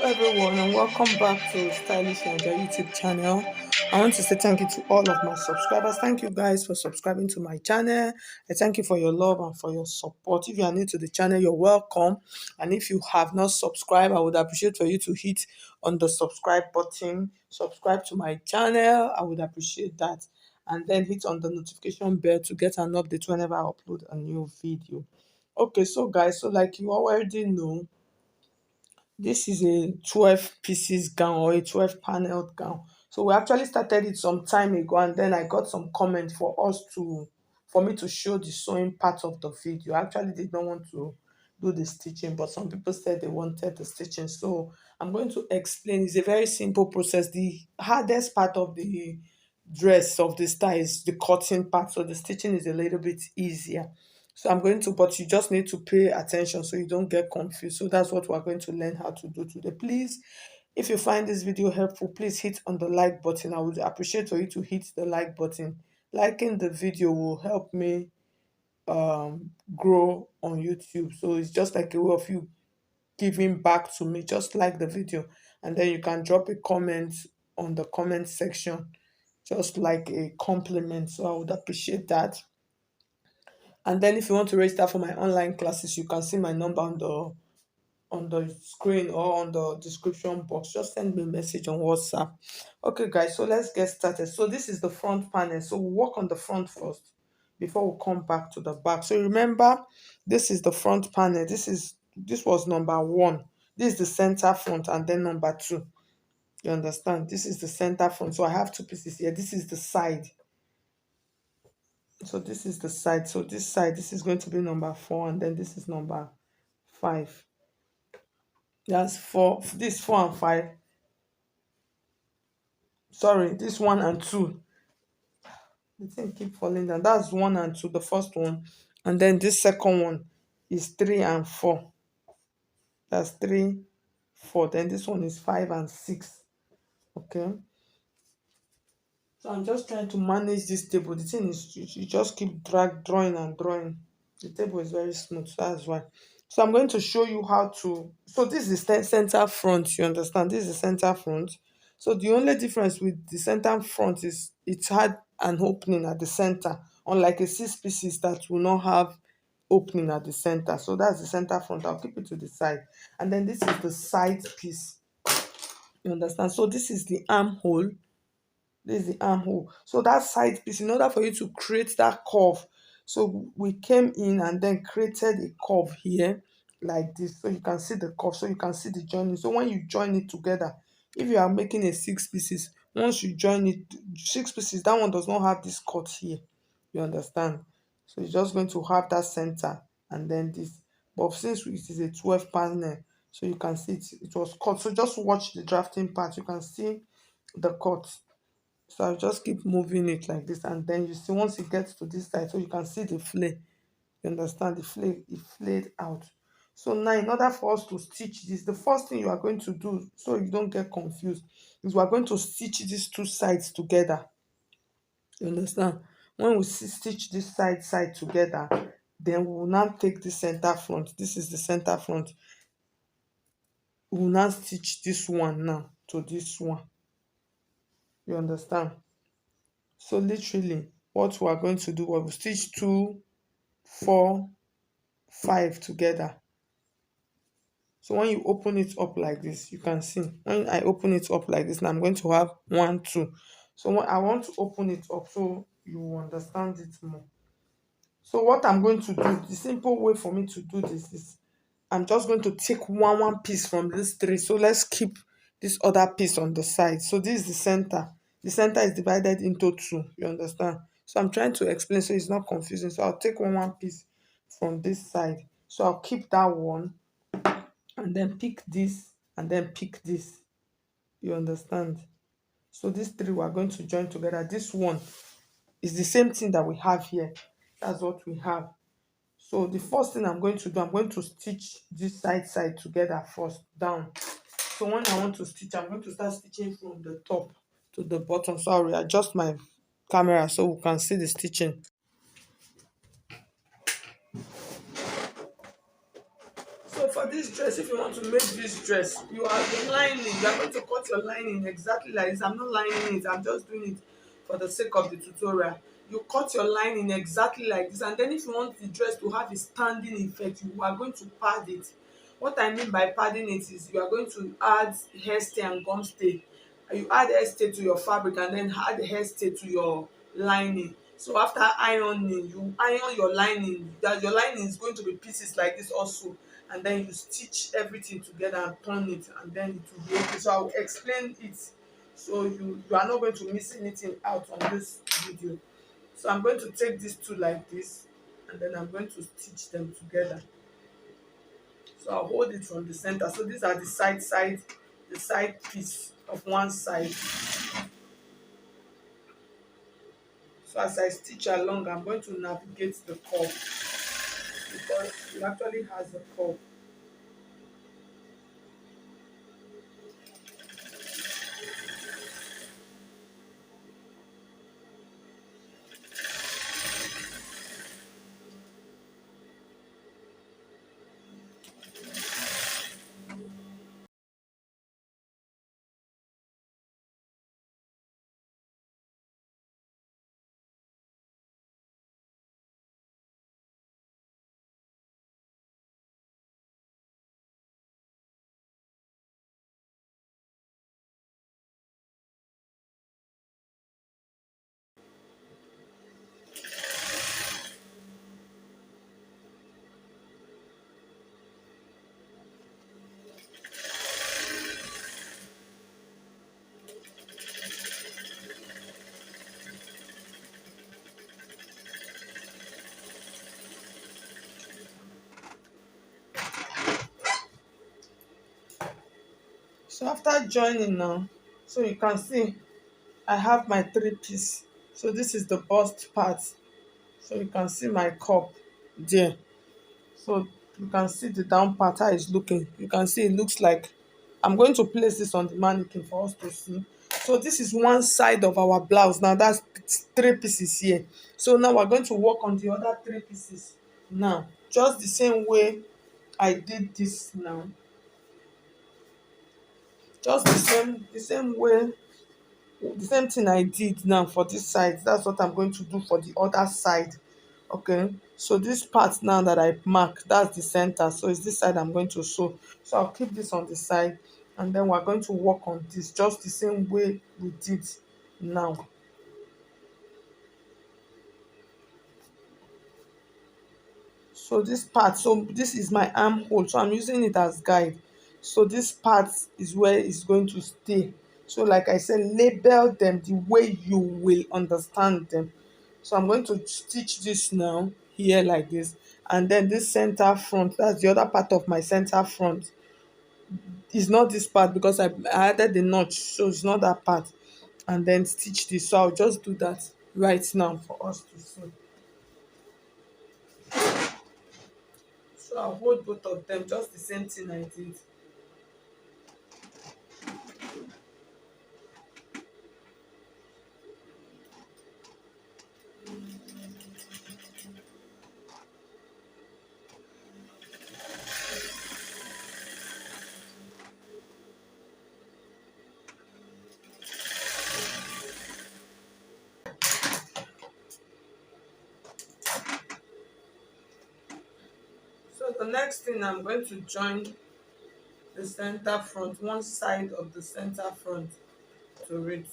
everyone, and welcome back to Stylish Naija YouTube channel. I want to say thank you to all of my subscribers. Thank you guys for subscribing to my channel. I thank you for your love and for your support. If you are new to the channel, you're welcome. And if you have not subscribed, I would appreciate for you to hit on the subscribe button. Subscribe to my channel. I would appreciate that. And then hit on the notification bell to get an update whenever I upload a new video. Okay, so guys, so like you already know, this is a 12 pieces gown or a 12 paneled gown. So we actually started it some time ago, and then I got some comments for me to show the sewing part of the video. I actually did not want to do the stitching, but some people said they wanted the stitching. So I'm going to explain. It's a very simple process. The hardest part of the dress of the style is the cutting part. So the stitching is a little bit easier. So I'm going to, but you just need to pay attention so you don't get confused. So that's what we're going to learn how to do today. Please, if you find this video helpful, please hit on the like button. I would appreciate for you to hit the like button. Liking the video will help me grow on YouTube. So it's just like a way of you giving back to me. Just like the video, and then you can drop a comment on the comment section, just like a compliment. So I would appreciate that. And then if you want to register for my online classes, you can see my number on the screen or on the description box. Just send me a message on WhatsApp. Okay, guys, so let's get started. So this is the front panel. So we'll work on the front first before we come back to the back. So remember, this is the front panel. This was number one. This is the center front, and then number two. You understand? This is the center front. So I have two pieces here. This is the side. So this is the side. So this side, this is going to be number four, and then this is number five. That's four. This 4 and 5. Sorry, this one and two. The thing keep falling down. That's one and two, the first one, and then this second one is 3 and 4. That's 3, 4. Then this one is 5 and 6. Okay. So I'm just trying to manage this table. The thing is, you just keep drawing and drawing. The table is very smooth, so that's why. So I'm going to show you how to. So this is the center front. You understand? This is the center front. So the only difference with the center front is it had an opening at the center, unlike a six pieces that will not have opening at the center. So that's the center front. I'll keep it to the side, and then this is the side piece. You understand? So this is the armhole. This is the armhole. So that side piece, in order for you to create that curve, so we came in and then created a curve here like this. So you can see the curve, so you can see the joining. So when you join it together, if you are making a six pieces, once you join it, six pieces, that one does not have this cut here. You understand? So it's just going to have that center and then this. But since it is a 12 panel, so you can see it was cut. So just watch the drafting part. You can see the cut. So I'll just keep moving it like this, and then you see once it gets to this side, so you can see the flare. You understand? The flare, it flared out. So now, in order for us to stitch this, the first thing you are going to do, so you don't get confused, is we are going to stitch these two sides together. You understand? When we stitch this side together, then we will now take the center front. This is the center front. We will now stitch this one now to this one. You understand? So literally, what we are going to do, we will stitch 2, 4, 5 together. So when you open it up like this, you can see when I open it up like this, now I'm going to have 1, 2. So when I want to open it up so you will understand it more. So what I'm going to do, the simple way for me to do this is I'm just going to take one piece from this three. So let's keep this other piece on the side. So this is the center. The center is divided into two. You understand? So I'm trying to explain so it's not confusing. So I'll take one piece from this side. So I'll keep that one and then pick this and then pick this. You understand? So these three we are going to join together. This one is the same thing that we have here. That's what we have. So the first thing I'm going to do, I'm going to stitch this side together first down. So when I want to stitch, I'm going to start stitching from the top to the bottom. So I'll readjust my camera so we can see the stitching. So So for this dress, if you want to make this dress, you are the lining. You are going to cut your lining exactly like this. I'm not lining it. I'm just doing it for the sake of the tutorial. You cut your lining exactly like this, and then if you want the dress to have a standing effect, you are going to pad it. What I mean by padding it is you are going to add hairstay and gum stay. You add hairstay to your fabric and then add hairstay to your lining. So after ironing, you iron your lining. That your lining is going to be pieces like this also, and then you stitch everything together and turn it, and then it will be okay. So I will explain it, so you are not going to miss anything out on this video. So I'm going to take these two like this, and then I'm going to stitch them together. So I'll hold it from the center. So these are the side piece of one side. So as I stitch along, I'm going to navigate the curve, because it actually has a curve. So after joining now, so you can see I have my three piece. So this is the bust part. So you can see my cup there. So you can see the down part how it's looking. You can see it looks like, I'm going to place this on the mannequin for us to see. So this is one side of our blouse. Now that's three pieces here. So now we're going to work on the other three pieces now. Just the same way I did this now. Just the same way, the same thing I did now for this side. That's what I'm going to do for the other side. Okay, so this part now that I mark, that's the center. So it's this side I'm going to sew. So I'll keep this on the side, and then we're going to work on this just the same way we did now. So this part, so this is my armhole, so I'm using it as guide. So this part is where it's going to stay. So like I said, label them the way you will understand them. So I'm going to stitch this now here like this, and then this center front, that's the other part of my center front, is not this part because I added the notch, so it's not that part. And then stitch this. So I'll just do that right now for us to see. So I'll hold both of them, just the same thing I did. So the next thing, I'm going to join the center front, one side of the center front to it.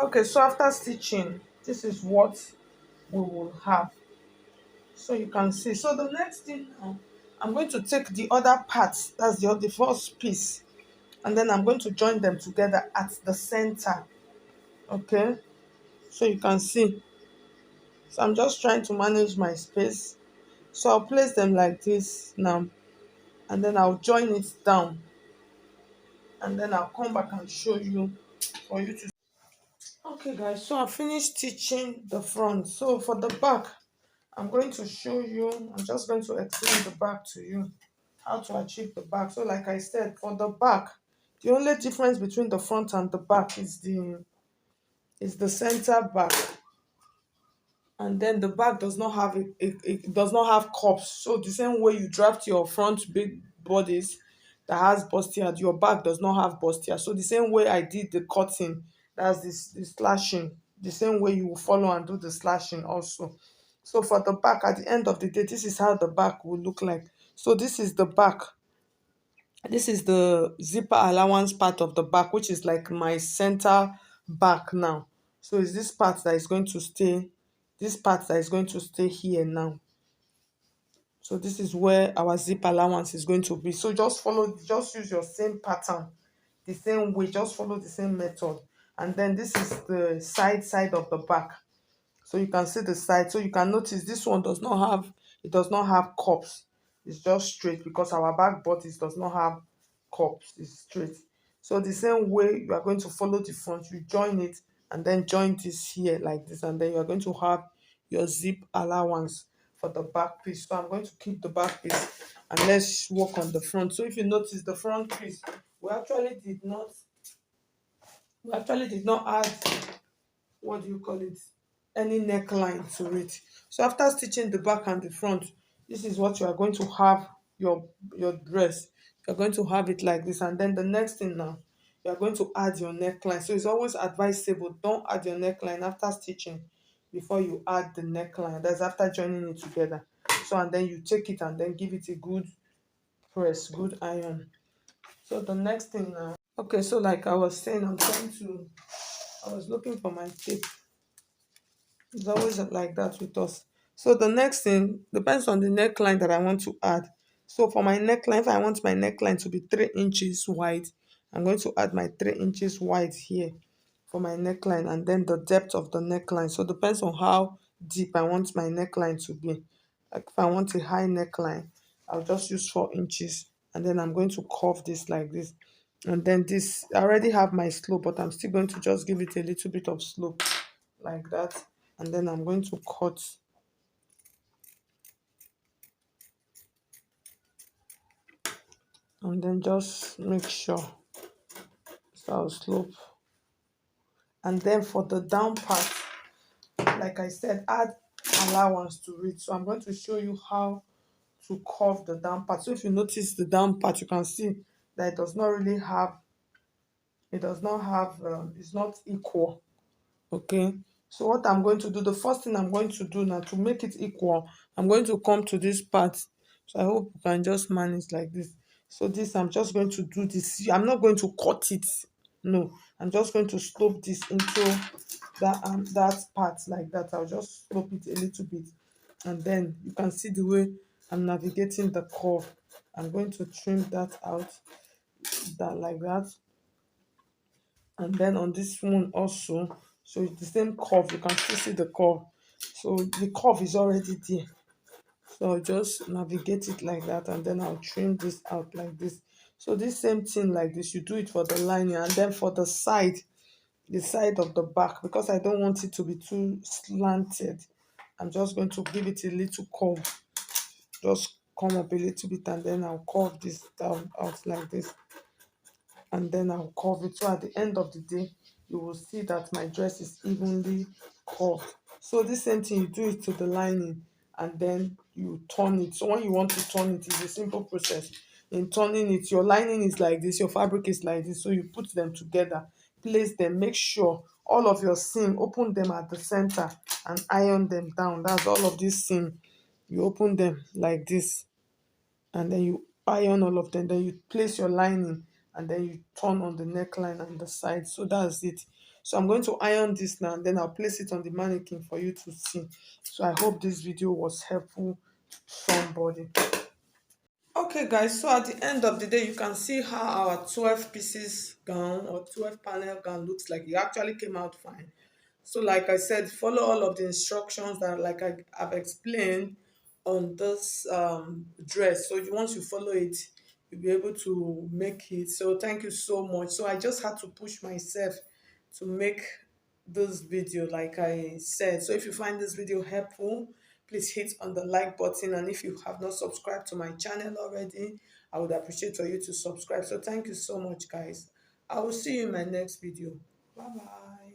Okay, so after stitching, this is what we will have. So you can see. So the next thing now, I'm going to take the other parts, that's the first piece, and then I'm going to join them together at the center. Okay, so you can see. So I'm just trying to manage my space. So I'll place them like this now, and then I'll join it down, and then I'll come back and show you for you to. Okay guys, so I finished stitching the front. So for the back, I'm going to show you, I'm just going to explain the back to you, how to achieve the back. So like I said, for the back, the only difference between the front and the back is the center back. And then the back does not have it does not have cups. So the same way you draft your front big bodies that has bustier, your back does not have bustier. So the same way I did the cutting, that's this slashing, the same way you will follow and do the slashing also. So for the back, at the end of the day, this is how the back will look like. So this is the back. This is the zipper allowance part of the back, which is like my center back now. So it's this part that is going to stay, this part that is going to stay here now. So this is where our zip allowance is going to be. So just follow, just use your same pattern, the same way, just follow the same method. And then this is the side of the back. So you can see the side. So you can notice this one does not have, it does not have cups. It's just straight because our back bodice does not have cups. It's straight. So the same way you are going to follow the front, you join it and then join this here like this, and then you are going to have your zip allowance for the back piece. So I'm going to keep the back piece and let's work on the front. So if you notice the front piece, we actually did not add, what do you call it, any neckline to it. So after stitching the back and the front, this is what you are going to have your dress. You're going to have it like this. And then the next thing now, you are going to add your neckline. So it's always advisable, don't add your neckline after stitching before you add the neckline. That's after joining it together. So and then you take it and then give it a good press, good iron. So the next thing now, okay, so like I was saying, I was looking for my tape. It's always like that with us. So the next thing depends on the neckline that I want to add. So for my neckline, if I want my neckline to be 3 inches wide, I'm going to add my 3 inches wide here for my neckline, and then the depth of the neckline. So depends on how deep I want my neckline to be. Like if I want a high neckline, I'll just use 4 inches, and then I'm going to curve this like this. And then this, I already have my slope, but I'm still going to just give it a little bit of slope like that. And then I'm going to cut, and then just make sure so I'll slope. And then for the down part, like I said, add allowance to it. So I'm going to show you how to curve the down part. So if you notice the down part, you can see that it does not really have, it's not equal. Okay, so what I'm going to do, the first thing I'm going to do now to make it equal, I'm going to come to this part. So I hope you can just manage like this. So this, I'm just going to do this. I'm not going to cut it, no, I'm just going to slope this into that part like that. I'll just slope it a little bit, and then you can see the way I'm navigating the curve. I'm going to trim that out, that like that. And then on this one also, so it's the same curve, you can still see the curve. So the curve is already there, so I'll just navigate it like that, and then I'll trim this out like this. So this same thing like this, you do it for the lining. And then for the side of the back, because I don't want it to be too slanted, I'm just going to give it a little curve, just come up a little bit, and then I'll curve this down out like this, and then I'll curve it. So at the end of the day, you will see that my dress is evenly curved. So this same thing, you do it to the lining, and then you turn it. So when you want to turn it, it's a simple process. In turning it, your lining is like this, your fabric is like this. So you put them together, place them, make sure all of your seam, open them at the center and iron them down. That's all of this seam. You open them like this, and then you iron all of them, then you place your lining, and then you turn on the neckline and the side. So that's it. So I'm going to iron this now, and then I'll place it on the mannequin for you to see. So I hope this video was helpful to somebody. Okay guys, so at the end of the day, you can see how our 12 pieces gown or 12 panel gown looks like. It actually came out fine. So like I said, follow all of the instructions that I've explained on this dress. So once you follow it, you'll be able to make it. So thank you so much. So I just had to push myself to make this video like I said. So if you find this video helpful, please hit on the like button. And if you have not subscribed to my channel already, I would appreciate for you to subscribe. So thank you so much, guys. I will see you in my next video. Bye bye.